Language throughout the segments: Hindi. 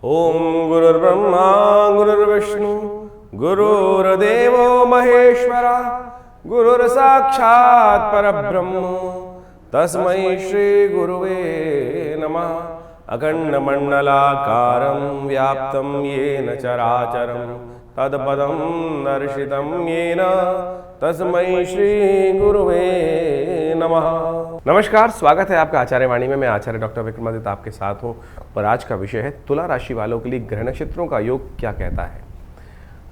ओम गुरुर्ब्रह्मा गुरुर्विष्णु गुरुर्देवो महेश्वरा गुरुर्साक्षात् परब्रह्म तस्मै श्री गुरुवे नमः। अखंडमंडलाकारं व्याप्तं येन चराचरं तत्पदं दर्शितं येन तस्मै श्री गुरुवे नमः। नमस्कार, स्वागत है आपका आचार्य वाणी में। मैं आचार्य डॉक्टर विक्रमादित्य आपके साथ हूँ और आज का विषय है तुला राशि वालों के लिए ग्रह नक्षत्रों का योग क्या कहता है।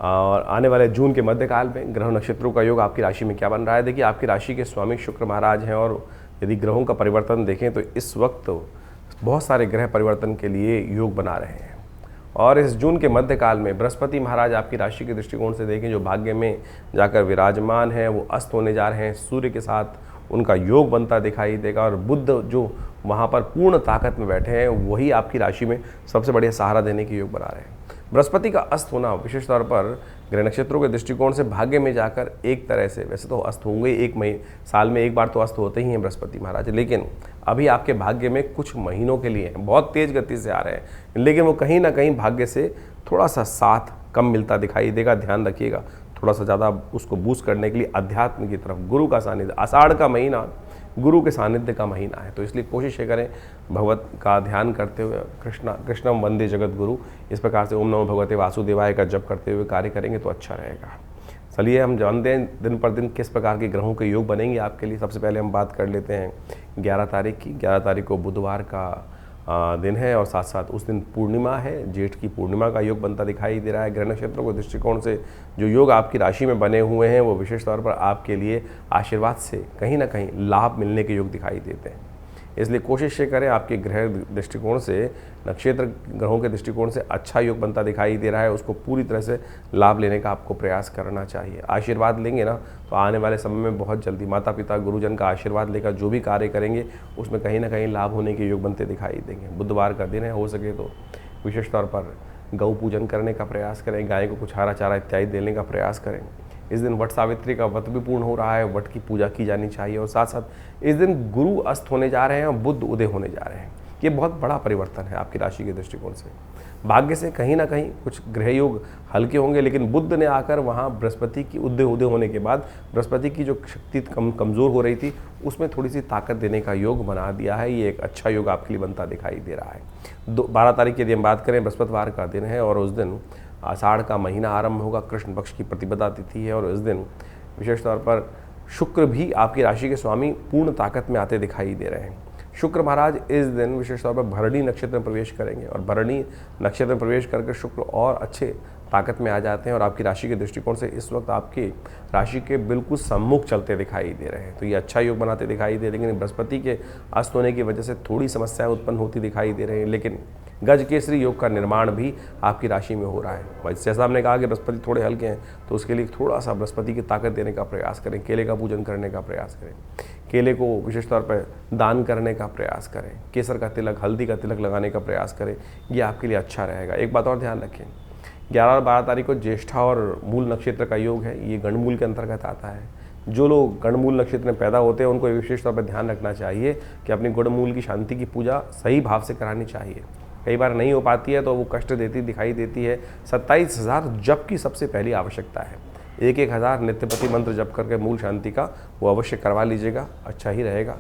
और आने वाले जून के मध्यकाल में ग्रह नक्षत्रों का योग आपकी राशि में क्या बन रहा है। देखिए, आपकी राशि के स्वामी शुक्र महाराज हैं और यदि ग्रहों का परिवर्तन देखें तो इस वक्त बहुत सारे ग्रह परिवर्तन के लिए योग बना रहे हैं। और इस जून के मध्यकाल में बृहस्पति महाराज आपकी राशि के दृष्टिकोण से देखें जो भाग्य में जाकर विराजमान है, वो अस्त होने जा रहे हैं। सूर्य के साथ उनका योग बनता दिखाई देगा और बुध जो वहाँ पर पूर्ण ताकत में बैठे हैं वही आपकी राशि में सबसे बढ़िया सहारा देने के योग बना रहे हैं। बृहस्पति का अस्त होना विशेष तौर पर ग्रह नक्षत्रों के दृष्टिकोण से भाग्य में जाकर एक तरह से, वैसे तो अस्त होंगे एक महीने साल में एक बार तो अस्त होते ही हैं बृहस्पति महाराज, लेकिन अभी आपके भाग्य में कुछ महीनों के लिए बहुत तेज गति से आ रहे हैं, लेकिन वो कहीं ना कहीं भाग्य से थोड़ा सा साथ कम मिलता दिखाई देगा। ध्यान रखिएगा, थोड़ा सा ज़्यादा उसको बूस्ट करने के लिए अध्यात्म की तरफ गुरु का सानिध्य, आषाढ़ का महीना गुरु के सानिध्य का महीना है, तो इसलिए कोशिश ये करें भगवत का ध्यान करते हुए कृष्णम वंदे जगत गुरु इस प्रकार से ओम नमो भगवते वासुदेवाय का जप करते हुए कार्य करेंगे तो अच्छा रहेगा। चलिए हम जानते हैं दिन पर दिन किस प्रकार के ग्रहों के योग बनेंगे आपके लिए। सबसे पहले हम बात कर लेते हैं 11 तारीख की। 11 तारीख को बुधवार का दिन है और साथ साथ उस दिन पूर्णिमा है, जेठ की पूर्णिमा का योग बनता दिखाई दे रहा है। ग्रह नक्षत्रों के दृष्टिकोण से जो योग आपकी राशि में बने हुए हैं वो विशेष तौर पर आपके लिए आशीर्वाद से कहीं ना कहीं लाभ मिलने के योग दिखाई देते हैं। इसलिए कोशिश ये करें, आपके ग्रह दृष्टिकोण से नक्षत्र ग्रहों के दृष्टिकोण से अच्छा योग बनता दिखाई दे रहा है, उसको पूरी तरह से लाभ लेने का आपको प्रयास करना चाहिए। आशीर्वाद लेंगे ना तो आने वाले समय में बहुत जल्दी माता पिता गुरुजन का आशीर्वाद लेकर जो भी कार्य करेंगे उसमें कहीं ना कहीं लाभ होने के योग बनते दिखाई देंगे। बुधवार का दिन है, हो सके तो विशेष तौर पर गौ पूजन करने का प्रयास करें, गाय को कुछ हरा चारा इत्यादि देने का प्रयास करें। इस दिन वट सावित्री का व्रत भी पूर्ण हो रहा है, वट की पूजा की जानी चाहिए। और साथ साथ इस दिन गुरु अस्त होने जा रहे हैं और बुध उदय होने जा रहे हैं। ये बहुत बड़ा परिवर्तन है आपकी राशि के दृष्टिकोण से। भाग्य से कहीं ना कहीं कुछ ग्रह योग हल्के होंगे, लेकिन बुध ने आकर वहाँ बृहस्पति की उदय होने के बाद बृहस्पति की जो शक्ति कमज़ोर हो रही थी उसमें थोड़ी सी ताकत देने का योग बना दिया है। ये एक अच्छा योग आपके लिए बनता दिखाई दे रहा है। 12 तारीख की यदि हम बात करें, बृहस्पतिवार का दिन है और उस दिन आषाढ़ का महीना आरंभ होगा, कृष्ण पक्ष की प्रतिपदा तिथि है और इस दिन विशेष तौर पर शुक्र भी आपकी राशि के स्वामी पूर्ण ताकत में आते दिखाई दे रहे हैं। शुक्र महाराज इस दिन विशेष तौर पर भरणी नक्षत्र में प्रवेश करेंगे और भरणी नक्षत्र में प्रवेश करके शुक्र और अच्छे ताकत में आ जाते हैं और आपकी राशि के दृष्टिकोण से इस वक्त आपकी राशि के बिल्कुल सम्मुख चलते दिखाई दे रहे हैं, तो ये अच्छा योग बनाते दिखाई दे। लेकिन बृहस्पति के अस्त होने की वजह से थोड़ी समस्याएं उत्पन्न होती दिखाई दे रही हैं, लेकिन गज केसरी योग का निर्माण भी आपकी राशि में हो रहा है। जैसा हमने कहा कि बृहस्पति थोड़े हल्के हैं तो उसके लिए थोड़ा सा बृहस्पति की ताकत देने का प्रयास करें, केले का पूजन करने का प्रयास करें, केले को विशेष तौर पर दान करने का प्रयास करें, केसर का तिलक, हल्दी का तिलक लगाने का प्रयास करें, ये आपके लिए अच्छा रहेगा। एक बात और ध्यान रखें, 11 और 12 तारीख को ज्येष्ठा और मूल नक्षत्र का योग है, ये गणमूल के अंतर्गत आता है। जो लोग गणमूल नक्षत्र में पैदा होते हैं उनको विशेष तौर पर ध्यान रखना चाहिए कि अपनी गणमूल की शांति की पूजा सही भाव से करानी चाहिए। कई बार नहीं हो पाती है तो वो कष्ट देती दिखाई देती है। 27,000 जप की सबसे पहली आवश्यकता है। 1,000 नित्यपति मंत्र जप करके मूल शांति का वो अवश्य करवा लीजिएगा, अच्छा ही रहेगा।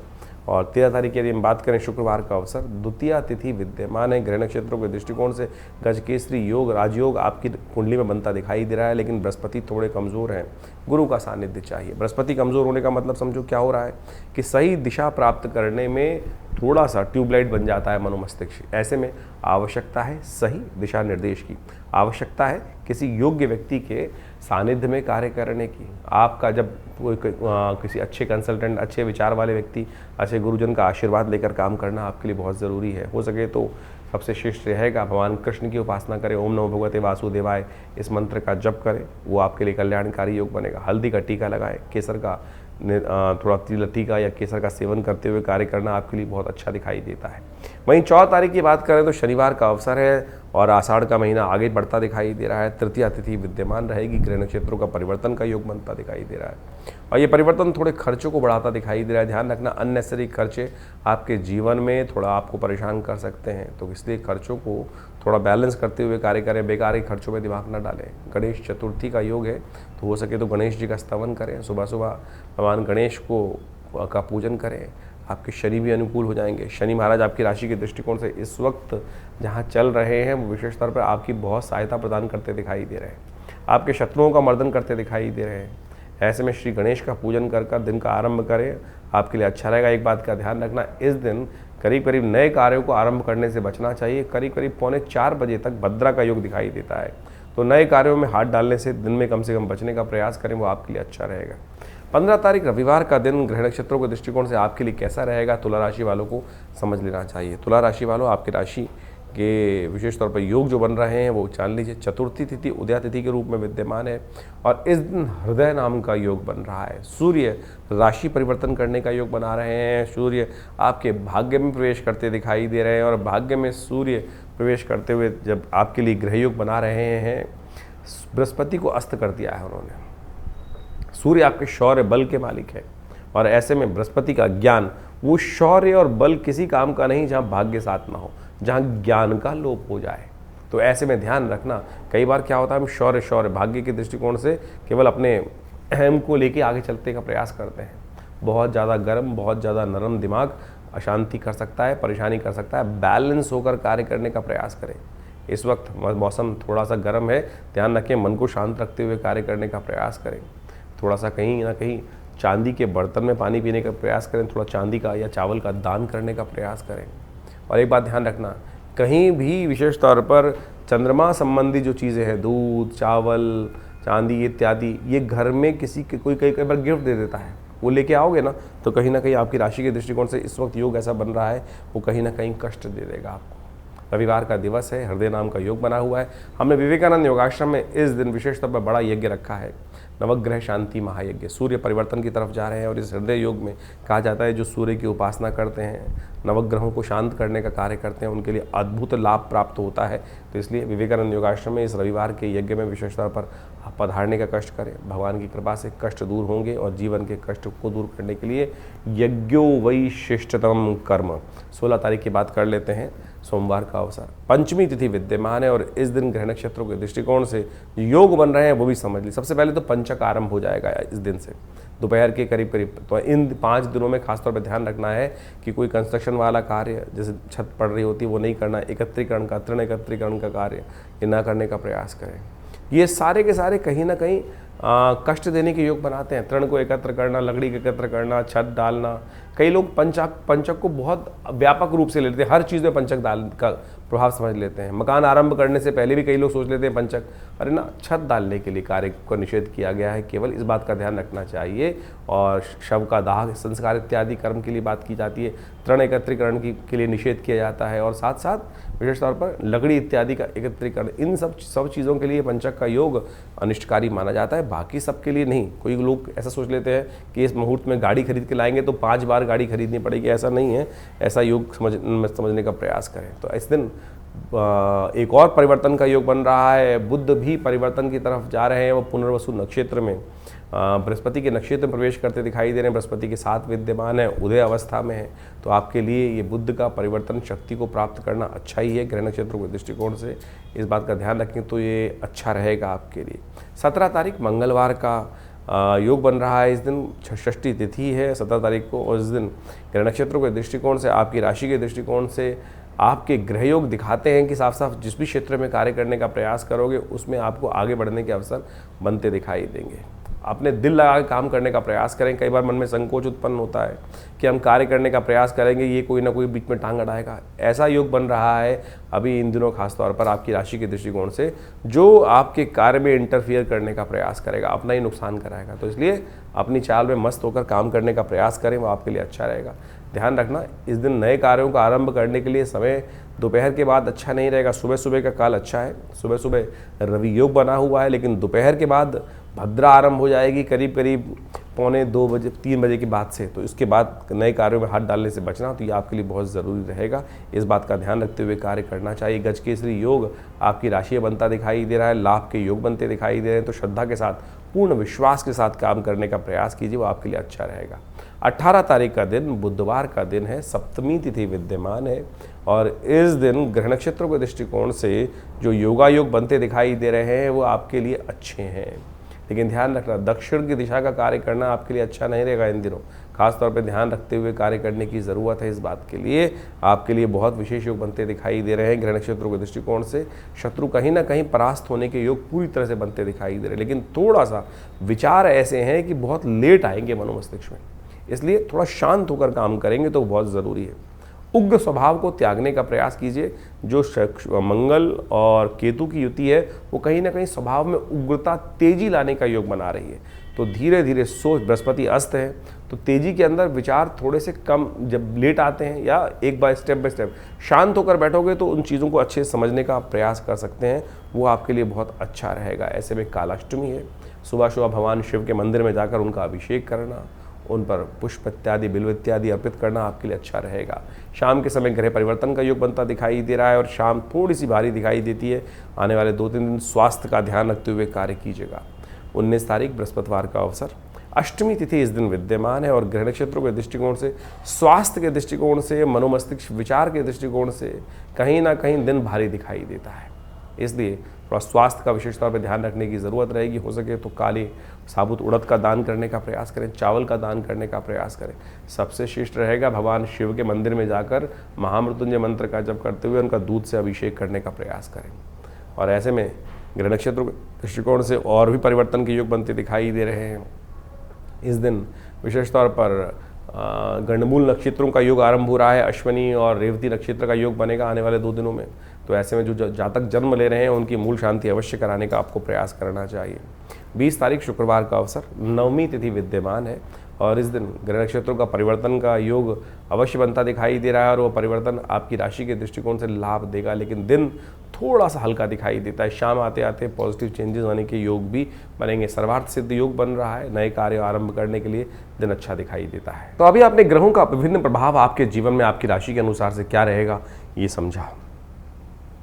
और 13 तारीख की यदि हम बात करें, शुक्रवार का अवसर, द्वितीया तिथि विद्यमान है। ग्रह नक्षत्रों के दृष्टिकोण से गजकेसरी योग, राजयोग आपकी कुंडली में बनता दिखाई दे रहा है, लेकिन बृहस्पति थोड़े कमज़ोर हैं, गुरु का सानिध्य चाहिए। बृहस्पति कमज़ोर होने का मतलब समझो क्या हो रहा है कि सही दिशा प्राप्त करने में थोड़ा सा ट्यूबलाइट बन जाता है मनोमस्तिष्क। ऐसे में आवश्यकता है सही दिशा निर्देश की, आवश्यकता है किसी योग्य व्यक्ति के सानिध्य में कार्य करने की। आपका जब किसी अच्छे कंसल्टेंट, अच्छे विचार वाले व्यक्ति, अच्छे गुरुजन का आशीर्वाद लेकर काम करना आपके लिए बहुत ज़रूरी है। हो सके तो सबसे श्रेष्ठ रहेगा भगवान कृष्ण की उपासना करें, ओम नमो भगवते वासुदेवाय इस मंत्र का जप करें, वो आपके लिए कल्याणकारी योग बनेगा। हल्दी का टीका लगाएं, केसर का थोड़ा तिल टीका या केसर का सेवन करते हुए कार्य करना आपके लिए बहुत अच्छा दिखाई देता है। वहीं 14 तारीख की बात करें तो शनिवार का अवसर है और आषाढ़ का महीना आगे बढ़ता दिखाई दे रहा है। तृतीया तिथि विद्यमान रहेगी। ग्रह नक्षत्रों का परिवर्तन का योग बनता दिखाई दे रहा है और ये परिवर्तन थोड़े खर्चों को बढ़ाता दिखाई दे रहा है। ध्यान रखना, अननेसेसरी खर्चे आपके जीवन में थोड़ा आपको परेशान कर सकते हैं, तो इसलिए खर्चों को थोड़ा बैलेंस करते हुए कार्य करें। बेकार खर्चों में दिमाग न डालें। गणेश चतुर्थी का योग है, तो हो सके तो गणेश जी का स्तवन करें। सुबह सुबह भगवान गणेश का पूजन करें। आपके शनि भी अनुकूल हो जाएंगे। शनि महाराज आपकी राशि के दृष्टिकोण से इस वक्त जहाँ चल रहे हैं वो विशेष तौर पर आपकी बहुत सहायता प्रदान करते दिखाई दे रहे हैं। आपके शत्रुओं का मर्दन करते दिखाई दे रहे हैं। ऐसे में श्री गणेश का पूजन कर दिन का आरंभ करें, आपके लिए अच्छा रहेगा। एक बात का ध्यान रखना, इस दिन करीब करीब नए कार्यों को आरंभ करने से बचना चाहिए। करीब करीब 3:45 बजे तक भद्रा का योग दिखाई देता है, तो नए कार्यों में हाथ डालने से दिन में कम से कम बचने का प्रयास करें, वो आपके लिए अच्छा रहेगा। 15 तारीख रविवार का दिन ग्रह नक्षत्रों के दृष्टिकोण से आपके लिए कैसा रहेगा, तुला राशि वालों को समझ लेना चाहिए। तुला राशि वालों, आपकी राशि के विशेष तौर पर योग जो बन रहे हैं वो जान लीजिए। चतुर्थी तिथि उदया तिथि के रूप में विद्यमान है और इस दिन हृदय नाम का योग बन रहा है। सूर्य राशि परिवर्तन करने का योग बना रहे हैं। सूर्य आपके भाग्य में प्रवेश करते दिखाई दे रहे हैं और भाग्य में सूर्य प्रवेश करते हुए जब आपके लिए ग्रह योग बना रहे हैं, बृहस्पति को अस्त कर दिया है उन्होंने। सूर्य आपके शौर्य बल के मालिक है और ऐसे में बृहस्पति का ज्ञान, वो शौर्य और बल किसी काम का नहीं जहाँ भाग्य साथ ना हो, जहाँ ज्ञान का लोप हो जाए। तो ऐसे में ध्यान रखना, कई बार क्या होता है, हम शौर्य भाग्य के दृष्टिकोण से केवल अपने अहम को लेके आगे चलने का प्रयास करते हैं। बहुत ज़्यादा गर्म, बहुत ज़्यादा नरम दिमाग अशांति कर सकता है, परेशानी कर सकता है। बैलेंस होकर कार्य करने का प्रयास करें। इस वक्त मौसम थोड़ा सा गर्म है, ध्यान रखें, मन को शांत रखते हुए कार्य करने का प्रयास करें। थोड़ा सा कहीं ना कहीं चांदी के बर्तन में पानी पीने का प्रयास करें। थोड़ा चांदी का या चावल का दान करने का प्रयास करें। और एक बात ध्यान रखना, कहीं भी विशेष तौर पर चंद्रमा संबंधी जो चीज़ें हैं, दूध, चावल, चांदी इत्यादि, ये घर में किसी के कोई कई बार गिफ्ट दे देता है, वो लेके आओगे ना तो कहीं ना कहीं आपकी राशि के दृष्टिकोण से इस वक्त योग ऐसा बन रहा है, वो कहीं ना कहीं कष्ट दे देगा आपको। रविवार का दिवस है, हृदय नाम का योग बना हुआ है। हमने विवेकानंद योगाश्रम में इस दिन विशेष तौर पर बड़ा यज्ञ रखा है, नवग्रह शांति महायज्ञ। सूर्य परिवर्तन की तरफ जा रहे हैं और इस हृदय योग में कहा जाता है जो सूर्य की उपासना करते हैं, नवग्रहों को शांत करने का कार्य करते हैं, उनके लिए अद्भुत लाभ प्राप्त होता है। तो इसलिए विवेकानंद योगाश्रम में इस रविवार के यज्ञ में विशेष तौर पर पधारने का कष्ट करें। भगवान की कृपा से कष्ट दूर होंगे और जीवन के कष्ट को दूर करने के लिए यज्ञो वै श्रेष्ठतम कर्म। 16 तारीख की बात कर लेते हैं, सोमवार का अवसर, पंचमी तिथि विद्यमान है और इस दिन ग्रह नक्षत्रों के दृष्टिकोण से योग बन रहे हैं, वो भी समझ ली। सबसे पहले तो पंचक आरंभ हो जाएगा इस दिन से, दोपहर के करीब करीब। तो इन 5 दिनों में खासतौर पर ध्यान रखना है कि कोई कंस्ट्रक्शन वाला कार्य, जैसे छत पड़ रही होती है, वो नहीं करना। एकत्रीकरण का, तृण एकत्रीकरण का कार्य ये ना करने का प्रयास करें। ये सारे के सारे कहीं ना कहीं कष्ट देने के योग बनाते हैं। तृण को एकत्र करना, लकड़ी को एकत्र करना, छत डालना। कई लोग पंचक को बहुत व्यापक रूप से लेते हैं, हर चीज़ में पंचक डाल का प्रभाव समझ लेते हैं। मकान आरंभ करने से पहले भी कई लोग सोच लेते हैं पंचक, अरे ना, छत डालने के लिए कार्य को निषेध किया गया है। केवल इस बात का ध्यान रखना चाहिए। और शव का दाह संस्कार इत्यादि कर्म के लिए बात की जाती है। तृण एकत्रीकरण के लिए निषेध किया जाता है और साथ साथ विशेष तौर पर लकड़ी इत्यादि का एकत्रीकरण, इन सब चीज़ों के लिए पंचक का योग अनिष्टकारी माना जाता है, बाकी सब के लिए नहीं। कोई लोग ऐसा सोच लेते हैं कि इस मुहूर्त में गाड़ी खरीद के लाएंगे तो 5 बार गाड़ी खरीदनी पड़ेगी, ऐसा नहीं है। ऐसा योग समझने का प्रयास करें। तो इस दिन एक और परिवर्तन का योग बन रहा है। बुध भी परिवर्तन की तरफ जा रहे हैं, वो पुनर्वसु नक्षत्र में बृहस्पति के नक्षत्र में प्रवेश करते दिखाई दे रहे हैं। बृहस्पति के साथ विद्यमान है, उदय अवस्था में है। तो आपके लिए ये बुध का परिवर्तन शक्ति को प्राप्त करना अच्छा ही है। ग्रह नक्षत्रों के दृष्टिकोण से इस बात का ध्यान रखें तो ये अच्छा रहेगा आपके लिए। 17 तारीख मंगलवार का योग बन रहा है। इस दिन षष्ठी तिथि है 17 तारीख को और इस दिन ग्रह नक्षत्रों के दृष्टिकोण से, आपकी राशि के दृष्टिकोण से आपके ग्रह योग दिखाते हैं कि साफ साफ जिस भी क्षेत्र में कार्य करने का प्रयास करोगे उसमें आपको आगे बढ़ने के अवसर बनते दिखाई देंगे। अपने दिल लगा के काम करने का प्रयास करें। कई बार मन में संकोच उत्पन्न होता है कि हम कार्य करने का प्रयास करेंगे, ये कोई ना कोई बीच में टांग अड़ाएगा। ऐसा योग बन रहा है अभी इन दिनों खासतौर पर आपकी राशि के दृष्टिकोण से, जो आपके कार्य में इंटरफियर करने का प्रयास करेगा, अपना ही नुकसान कराएगा। तो इसलिए अपनी चाल में मस्त होकर काम करने का प्रयास करें, वो आपके लिए अच्छा रहेगा। ध्यान रखना, इस दिन नए कार्यों का आरंभ करने के लिए समय दोपहर के बाद अच्छा नहीं रहेगा। सुबह सुबह का काल अच्छा है, सुबह सुबह रवि योग बना हुआ है, लेकिन दोपहर के बाद भद्रा आरंभ हो जाएगी करीब करीब 1:45 बजे 3 बजे के बाद से। तो इसके बाद नए कार्यों में हाथ डालने से बचना, तो ये आपके लिए बहुत ज़रूरी रहेगा। इस बात का ध्यान रखते हुए कार्य करना चाहिए। गजकेसरी योग आपकी राशि बनता दिखाई दे रहा है, लाभ के योग बनते दिखाई दे रहे हैं, तो श्रद्धा के साथ, पूर्ण विश्वास के साथ काम करने का प्रयास कीजिए, वो आपके लिए अच्छा रहेगा। 18 तारीख का दिन बुधवार का दिन है, सप्तमी तिथि विद्यमान है और इस दिन ग्रह नक्षत्रों के दृष्टिकोण से जो योगा योग बनते दिखाई दे रहे हैं वो आपके लिए अच्छे हैं। लेकिन ध्यान रखना, दक्षिण की दिशा का कार्य करना आपके लिए अच्छा नहीं रहेगा इन दिनों। खास तौर पे ध्यान रखते हुए कार्य करने की ज़रूरत है। इस बात के लिए आपके लिए बहुत विशेष योग बनते दिखाई दे रहे हैं। ग्रह नक्षत्रों के दृष्टिकोण से शत्रु कहीं ना कहीं परास्त होने के योग पूरी तरह से बनते दिखाई दे रहे हैं, लेकिन थोड़ा सा विचार ऐसे हैं कि बहुत लेट आएंगे मनोमस्तिष्क में, इसलिए थोड़ा शांत होकर काम करेंगे तो बहुत ज़रूरी है। उग्र स्वभाव को त्यागने का प्रयास कीजिए। जो मंगल और केतु की युति है वो कहीं ना कहीं स्वभाव में उग्रता, तेजी लाने का योग बना रही है। तो धीरे धीरे सोच, बृहस्पति अस्त है तो तेजी के अंदर विचार थोड़े से कम जब लेट आते हैं, या एक बार स्टेप बाय स्टेप शांत होकर बैठोगे तो उन चीज़ों को अच्छे से समझने का प्रयास कर सकते हैं, वो आपके लिए बहुत अच्छा रहेगा। ऐसे में कालाष्टमी है, सुबह सुबह भगवान शिव के मंदिर में जाकर उनका अभिषेक करना, उन पर पुष्प इत्यादि, बिल्व इत्यादि अर्पित करना आपके लिए अच्छा रहेगा। शाम के समय ग्रह परिवर्तन का योग बनता दिखाई दे रहा है और शाम थोड़ी सी भारी दिखाई देती है। आने वाले 2-3 दिन स्वास्थ्य का ध्यान रखते हुए कार्य कीजिएगा। 19 तारीख बृहस्पतिवार का अवसर, अष्टमी तिथि इस दिन विद्यमान है और ग्रह नक्षत्रों के दृष्टिकोण से, स्वास्थ्य के दृष्टिकोण से, मनोमस्तिष्क विचार के दृष्टिकोण से कहीं ना कहीं दिन भारी दिखाई देता है। इसलिए थोड़ा स्वास्थ्य का विशेष तौर पर ध्यान रखने की ज़रूरत रहेगी। हो सके तो काले साबुत उड़द का दान करने का प्रयास करें, चावल का दान करने का प्रयास करें। सबसे श्रेष्ठ रहेगा भगवान शिव के मंदिर में जाकर महामृत्युंजय मंत्र का जप करते हुए उनका दूध से अभिषेक करने का प्रयास करें। और ऐसे में ग्रह नक्षत्रों के दृष्टिकोण से और भी परिवर्तन के योग बनते दिखाई दे रहे हैं। इस दिन विशेष तौर पर गंडमूल नक्षत्रों का योग आरंभ हो रहा है, अश्विनी और रेवती नक्षत्र का योग बनेगा आने वाले 2 दिनों में। तो ऐसे में जो जातक जन्म ले रहे हैं उनकी मूल शांति अवश्य कराने का आपको प्रयास करना चाहिए। 20 तारीख शुक्रवार का अवसर, नवमी तिथि विद्यमान है और इस दिन ग्रह नक्षत्रों का परिवर्तन का योग अवश्य बनता दिखाई दे रहा है और वो परिवर्तन आपकी राशि के दृष्टिकोण से लाभ देगा, लेकिन दिन थोड़ा सा हल्का दिखाई देता है। शाम आते आते पॉजिटिव चेंजेस आने के योग भी बनेंगे। सर्वार्थ सिद्ध योग बन रहा है, नए कार्य आरंभ करने के लिए दिन अच्छा दिखाई देता है। तो अभी आपने ग्रहों का विभिन्न प्रभाव आपके जीवन में आपकी राशि के अनुसार से क्या रहेगा ये समझा।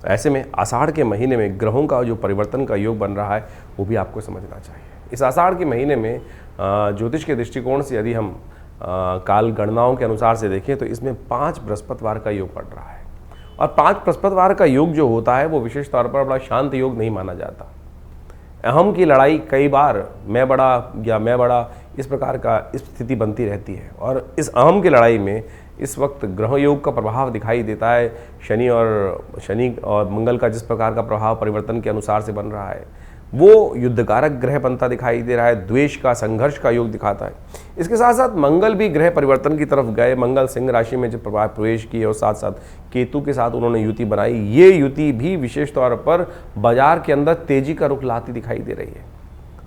ऐसे में आषाढ़ के महीने में ग्रहों का जो परिवर्तन का योग बन रहा है वो भी आपको समझना चाहिए। इस आषाढ़ के महीने में ज्योतिष के दृष्टिकोण से यदि हम काल गणनाओं के अनुसार से देखें तो इसमें 5 बृहस्पतिवार का योग पड़ रहा है और 5 बृहस्पतिवार का योग जो होता है वो विशेष तौर पर बड़ा शांत योग नहीं माना जाता। अहम की लड़ाई कई बार मैं बड़ा इस प्रकार का स्थिति बनती रहती है और इस अहम की लड़ाई में इस वक्त ग्रह योग का प्रभाव दिखाई देता है। शनि और मंगल का जिस प्रकार का प्रभाव परिवर्तन के अनुसार से बन रहा है वो युद्धकारक ग्रह बनता दिखाई दे रहा है, द्वेष का, संघर्ष का योग दिखाता है। इसके साथ साथ मंगल भी ग्रह परिवर्तन की तरफ गए। मंगल सिंह राशि में जब प्रवेश किए और साथ साथ केतु के साथ उन्होंने युति बनाई। ये युति भी विशेष तौर पर बाजार के अंदर तेजी का रुख लाती दिखाई दे रही है।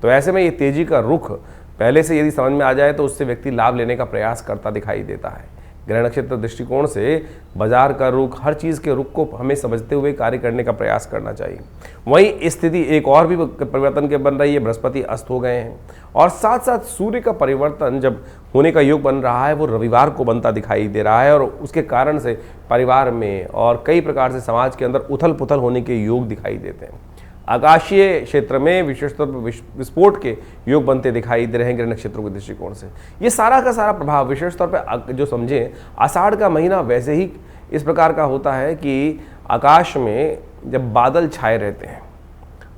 तो ऐसे में ये तेजी का रुख पहले से यदि समझ में आ जाए तो उससे व्यक्ति लाभ लेने का प्रयास करता दिखाई देता है। ग्रह नक्षत्र दृष्टिकोण से बाजार का रुख, हर चीज़ के रुख को हमें समझते हुए कार्य करने का प्रयास करना चाहिए। वहीं स्थिति एक और भी परिवर्तन के बन रही है, बृहस्पति अस्त हो गए हैं और साथ साथ सूर्य का परिवर्तन जब होने का योग बन रहा है वो रविवार को बनता दिखाई दे रहा है और उसके कारण से परिवार में और कई प्रकार से समाज के अंदर उथल पुथल होने के योग दिखाई देते हैं। आकाशीय क्षेत्र में विशेषतौर पर विस्फोट के योग बनते दिखाई दे रहे हैं ग्रह नक्षत्रों के दृष्टिकोण से। ये सारा का सारा प्रभाव विशेष तौर पर जो समझें, आषाढ़ का महीना वैसे ही इस प्रकार का होता है कि आकाश में जब बादल छाए रहते हैं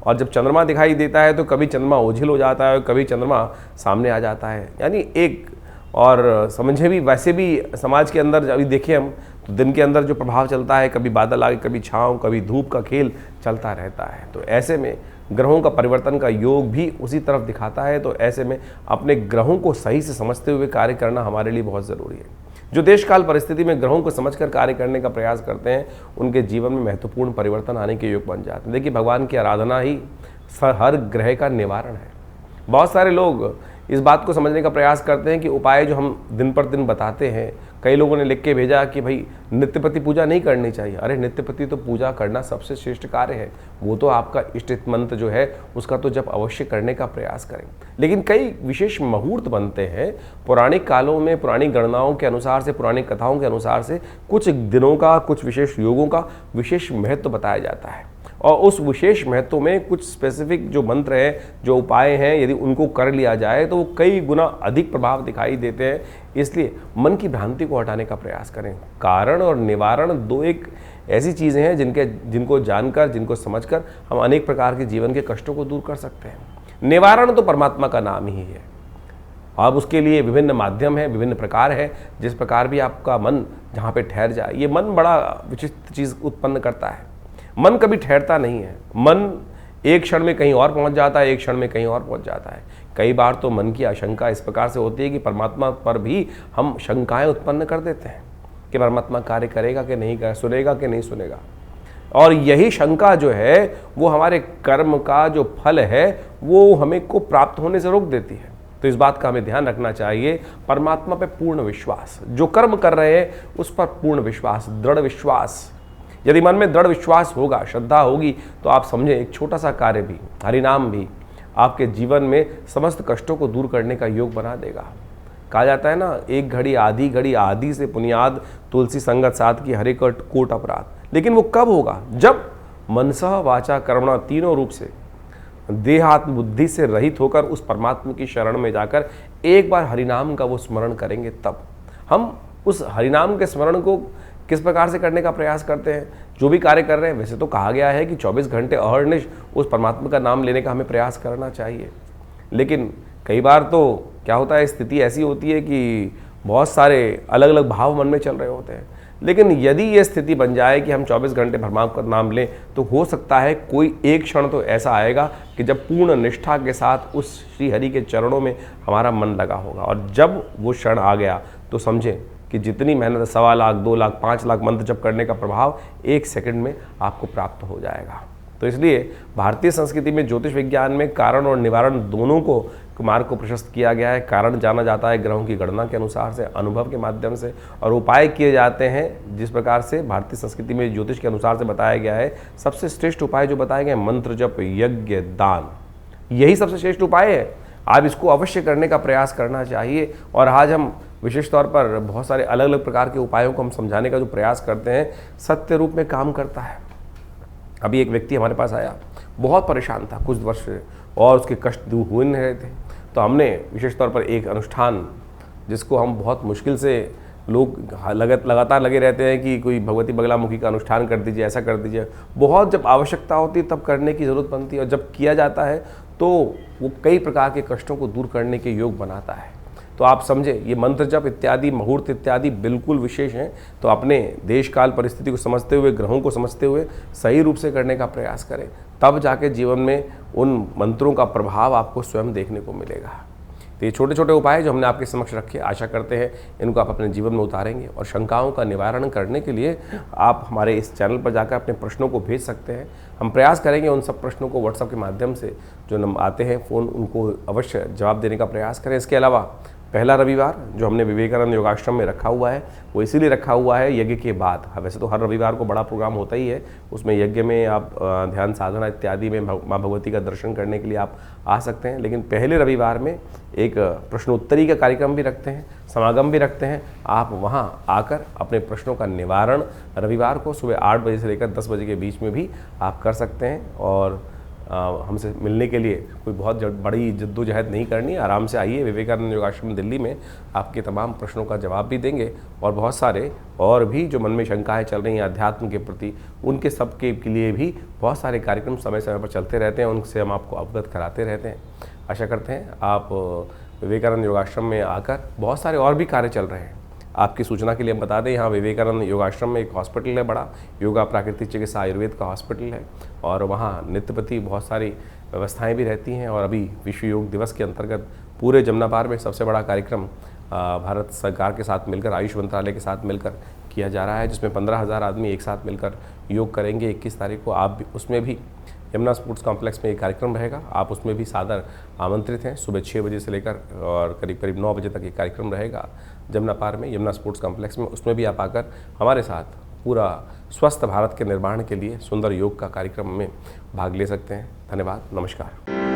और जब चंद्रमा दिखाई देता है तो कभी चंद्रमा ओझिल हो जाता है और कभी चंद्रमा सामने आ जाता है। यानी एक और समझे भी वैसे भी समाज के अंदर अभी देखें हम तो दिन के अंदर जो प्रभाव चलता है, कभी बादल आगे, कभी छाँव, कभी धूप का खेल चलता रहता है। तो ऐसे में ग्रहों का परिवर्तन का योग भी उसी तरफ दिखाता है। तो ऐसे में अपने ग्रहों को सही से समझते हुए कार्य करना हमारे लिए बहुत ज़रूरी है। जो देशकाल परिस्थिति में ग्रहों को समझकर कार्य करने का प्रयास करते हैं उनके जीवन में महत्वपूर्ण परिवर्तन आने के योग बन जाते हैं। देखिए, भगवान की आराधना ही हर ग्रह का निवारण है। बहुत सारे लोग इस बात को समझने का प्रयास करते हैं कि उपाय जो हम दिन पर दिन बताते हैं, कई लोगों ने लिख के भेजा कि भाई नित्यपति पूजा नहीं करनी चाहिए। अरे नित्यपति तो पूजा करना सबसे श्रेष्ठ कार्य है, वो तो आपका इष्ट मंत्र जो है उसका तो जब अवश्य करने का प्रयास करें। लेकिन कई विशेष मुहूर्त बनते हैं पौराणिक कालों में, पुरानी गणनाओं के अनुसार से, पुरानी कथाओं के अनुसार से कुछ दिनों का, कुछ विशेष योगों का विशेष महत्व बताया जाता है। और उस विशेष महत्व में कुछ स्पेसिफिक जो मंत्र हैं, जो उपाय हैं, यदि उनको कर लिया जाए तो वो कई गुना अधिक प्रभाव दिखाई देते हैं। इसलिए मन की भ्रांति को हटाने का प्रयास करें। कारण और निवारण दो एक ऐसी चीज़ें हैं जिनको जानकर, जिनको समझकर हम अनेक प्रकार के जीवन के कष्टों को दूर कर सकते हैं। निवारण तो परमात्मा का नाम ही है। अब उसके लिए विभिन्न माध्यम हैं, विभिन्न प्रकार है। जिस प्रकार भी आपका मन जहाँ पे ठहर जाए, ये मन बड़ा विचित्र चीज़ उत्पन्न करता है। मन कभी ठहरता नहीं है। मन एक क्षण में कहीं और पहुंच जाता है, एक क्षण में कहीं और पहुंच जाता है। कई बार तो मन की आशंका इस प्रकार से होती है कि परमात्मा पर भी हम शंकाएं उत्पन्न कर देते हैं कि परमात्मा कार्य करेगा कि नहीं करेगा, सुनेगा कि नहीं सुनेगा। और यही शंका जो है वो हमारे कर्म का जो फल है वो हमें को प्राप्त होने से रोक देती है। तो इस बात का हमें ध्यान रखना चाहिए। परमात्मा पे पूर्ण विश्वास, जो कर्म कर रहे हैं उस पर पूर्ण विश्वास, दृढ़ विश्वास। यदि मन में दृढ़ विश्वास होगा, श्रद्धा होगी, तो आप समझें एक छोटा सा कार्य भी, हरिनाम भी आपके जीवन में समस्त कष्टों को दूर करने का योग बना देगा। कहा जाता है ना, एक घड़ी आदि से पुनियाद, तुलसी संगत साथ की हरे कोट अपराध। लेकिन वो कब होगा? जब मनसा वाचा कर्मणा तीनों रूप से देहात्म बुद्धि से रहित होकर उस परमात्मा की शरण में जाकर एक बार हरिनाम का वो स्मरण करेंगे। तब हम उस हरिनाम के स्मरण को किस प्रकार से करने का प्रयास करते हैं, जो भी कार्य कर रहे हैं। वैसे तो कहा गया है कि 24 घंटे अहर्निश उस परमात्मा का नाम लेने का हमें प्रयास करना चाहिए। लेकिन कई बार तो क्या होता है, स्थिति ऐसी होती है कि बहुत सारे अलग अलग भाव मन में चल रहे होते हैं। लेकिन यदि ये स्थिति बन जाए कि हम 24 घंटे परमात्मा का नाम लें, तो हो सकता है कोई एक क्षण तो ऐसा आएगा कि जब पूर्ण निष्ठा के साथ उस श्री हरि के चरणों में हमारा मन लगा होगा। और जब वो क्षण आ गया तो समझें कि जितनी मेहनत 1.25 लाख, 2 लाख, 5 लाख मंत्र जप करने का प्रभाव 1 सेकंड में आपको प्राप्त हो जाएगा। तो इसलिए भारतीय संस्कृति में ज्योतिष विज्ञान में कारण और निवारण दोनों को मार्ग को प्रशस्त किया गया है। कारण जाना जाता है ग्रहों की गणना के अनुसार से, अनुभव के माध्यम से, और उपाय किए जाते हैं जिस प्रकार से भारतीय संस्कृति में ज्योतिष के अनुसार से बताया गया है। सबसे श्रेष्ठ उपाय जो बताए गए, मंत्र जप, यज्ञ, दान, यही सबसे श्रेष्ठ उपाय है। आप इसको अवश्य करने का प्रयास करना चाहिए। और आज हम विशेष तौर पर बहुत सारे अलग अलग प्रकार के उपायों को हम समझाने का जो प्रयास करते हैं, सत्य रूप में काम करता है। अभी एक व्यक्ति हमारे पास आया, बहुत परेशान था कुछ वर्ष से, और उसके कष्ट दूर हो नहीं रहे थे। तो हमने विशेष तौर पर एक अनुष्ठान, जिसको हम बहुत मुश्किल से, लोग लगातार लगे रहते हैं कि कोई भगवती बगलामुखी का अनुष्ठान कर दीजिए, ऐसा कर दीजिए, बहुत जब आवश्यकता होती है तब करने की ज़रूरत बनती है। और जब किया जाता है तो वो कई प्रकार के कष्टों को दूर करने के योग बनाता है। तो आप समझे, ये मंत्र जप इत्यादि, मुहूर्त इत्यादि बिल्कुल विशेष हैं। तो अपने देश काल परिस्थिति को समझते हुए, ग्रहों को समझते हुए सही रूप से करने का प्रयास करें, तब जाके जीवन में उन मंत्रों का प्रभाव आपको स्वयं देखने को मिलेगा। तो ये छोटे छोटे उपाय जो हमने आपके समक्ष रखे, आशा करते हैं इनको आप अपने जीवन में उतारेंगे। और शंकाओं का निवारण करने के लिए आप हमारे इस चैनल पर जाकर अपने प्रश्नों को भेज सकते हैं। हम प्रयास करेंगे उन सब प्रश्नों को व्हाट्सएप के माध्यम से जो आते हैं फ़ोन, उनको अवश्य जवाब देने का प्रयास करें। इसके अलावा पहला रविवार जो हमने विवेकानंद योगाश्रम में रखा हुआ है, वो इसीलिए रखा हुआ है यज्ञ के बाद। वैसे तो हर रविवार को बड़ा प्रोग्राम होता ही है, उसमें यज्ञ में आप ध्यान साधना इत्यादि में माँ भगवती का दर्शन करने के लिए आप आ सकते हैं। लेकिन पहले रविवार में एक प्रश्नोत्तरी का कार्यक्रम भी रखते हैं, समागम भी रखते हैं। आप वहाँ आकर अपने प्रश्नों का निवारण रविवार को सुबह 8 बजे से लेकर 10 बजे के बीच में भी आप कर सकते हैं। और हमसे मिलने के लिए कोई बहुत बड़ी जद्दोजहद नहीं करनी, आराम से आइए। विवेकानंद योगाश्रम दिल्ली में आपके तमाम प्रश्नों का जवाब भी देंगे। और बहुत सारे और भी जो मन में शंकाएं चल रही हैं अध्यात्म के प्रति, उनके सबके लिए भी बहुत सारे कार्यक्रम समय समय पर चलते रहते हैं, उनसे हम आपको अवगत कराते रहते हैं। आशा करते हैं आप विवेकानंद योगाश्रम में आकर, बहुत सारे और भी कार्य चल रहे हैं। आपकी सूचना के लिए हम बता दें, यहाँ विवेकानंद योगाश्रम में एक हॉस्पिटल है बड़ा, योगा प्राकृतिक चिकित्सा आयुर्वेद का हॉस्पिटल है, और वहाँ नित्यप्रति बहुत सारी व्यवस्थाएं भी रहती हैं। और अभी विश्व योग दिवस के अंतर्गत पूरे जमुना पार में सबसे बड़ा कार्यक्रम भारत सरकार के साथ मिलकर, आयुष मंत्रालय के साथ मिलकर किया जा रहा है, जिसमें 15,000 आदमी एक साथ मिलकर योग करेंगे। 21 तारीख को आप भी उसमें भी यमुना स्पोर्ट्स कॉम्प्लेक्स में ये कार्यक्रम रहेगा। आप उसमें भी सादर आमंत्रित हैं। सुबह 6 बजे से लेकर और करीब करीब 9 बजे तक ये कार्यक्रम रहेगा जमुना पार में, यमुना स्पोर्ट्स कॉम्प्लेक्स में। उसमें भी आप आकर हमारे साथ पूरा स्वस्थ भारत के निर्माण के लिए सुंदर योग का कार्यक्रम में भाग ले सकते हैं। धन्यवाद, नमस्कार।